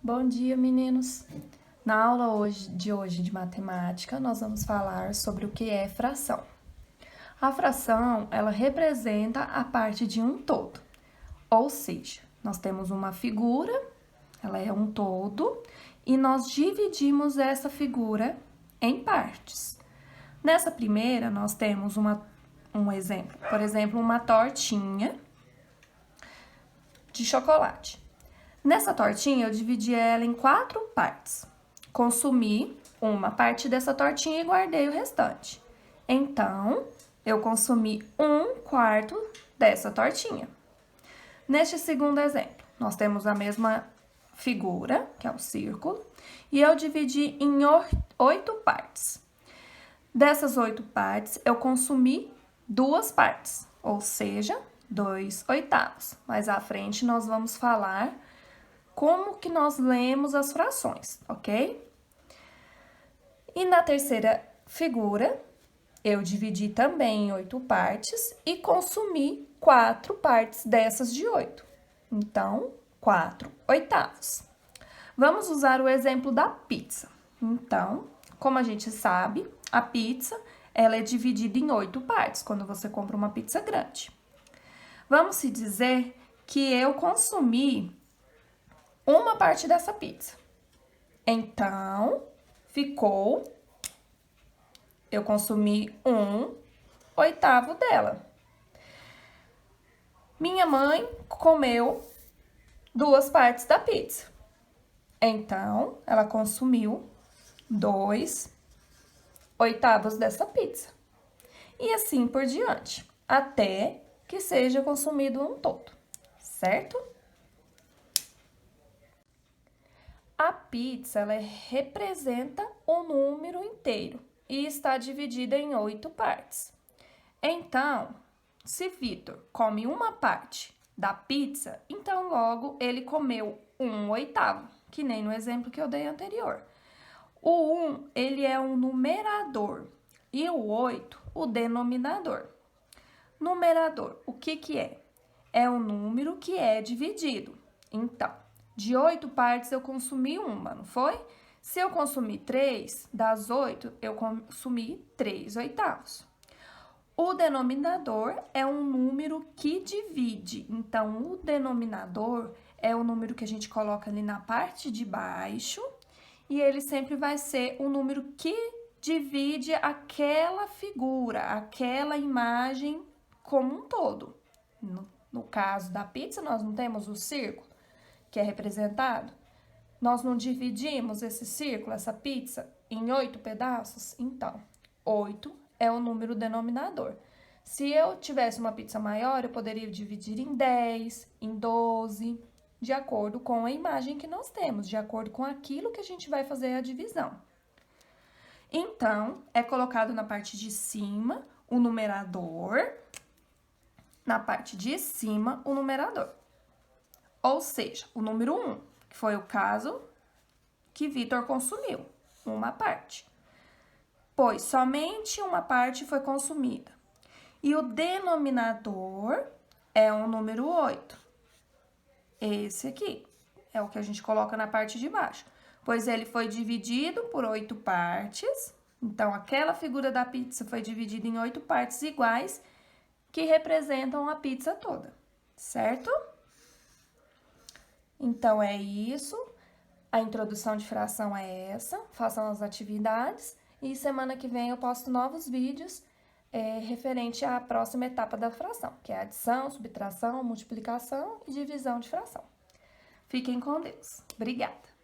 Bom dia, meninos! Na aula de hoje de matemática, nós vamos falar sobre o que é fração. A fração, ela representa a parte de um todo, ou seja, nós temos uma figura, ela é um todo, e nós dividimos essa figura em partes. Nessa primeira, nós temos um exemplo, por exemplo, uma tortinha de chocolate. Nessa tortinha, eu dividi ela em 4 partes. Consumi uma parte dessa tortinha e guardei o restante. Então, eu consumi 1/4 dessa tortinha. Neste segundo exemplo, nós temos a mesma figura, que é o círculo, e eu dividi em 8 partes. Dessas 8 partes, eu consumi 2 partes, ou seja, 2/8. Mais à frente, nós vamos falar como que nós lemos as frações, ok? E na terceira figura, eu dividi também em 8 partes e consumi 4 partes dessas de 8. Então, 4/8. Vamos usar o exemplo da pizza. Então, como a gente sabe, a pizza, ela é dividida em 8 partes, quando você compra uma pizza grande. Vamos se dizer que eu consumi uma parte dessa pizza. Então, eu consumi 1/8 dela. Minha mãe comeu 2 partes da pizza. Então, ela consumiu 2/8 dessa pizza. E assim por diante, até que seja consumido um todo, certo? A pizza, ela representa um número inteiro e está dividida em 8 partes. Então, se Vitor come uma parte da pizza, então logo ele comeu 1/8, que nem no exemplo que eu dei anterior. O 1, ele é um numerador e o 8, o denominador. Numerador, o que é? É um número que é dividido. Então, de 8 partes, eu consumi uma, não foi? Se eu consumir 3, das 8, eu consumi 3/8. O denominador é um número que divide. Então, o denominador é o número que a gente coloca ali na parte de baixo e ele sempre vai ser o número que divide aquela figura, aquela imagem como um todo. No caso da pizza, nós não temos o círculo, que é representado. Nós não dividimos esse círculo, essa pizza, em 8 pedaços? Então, 8 é o número denominador. Se eu tivesse uma pizza maior, eu poderia dividir em 10, em 12, de acordo com a imagem que nós temos, de acordo com aquilo que a gente vai fazer a divisão. Então, é colocado na parte de cima o numerador, na parte de cima o numerador. Ou seja, o número 1, que foi o caso que Vitor consumiu, uma parte. Pois somente uma parte foi consumida. E o denominador é o número 8. Esse aqui é o que a gente coloca na parte de baixo. Pois ele foi dividido por 8 partes. Então, aquela figura da pizza foi dividida em 8 partes iguais que representam a pizza toda, certo? Então, é isso. A introdução de fração é essa. Façam as atividades. E semana que vem eu posto novos vídeos referente à próxima etapa da fração, que é adição, subtração, multiplicação e divisão de fração. Fiquem com Deus. Obrigada!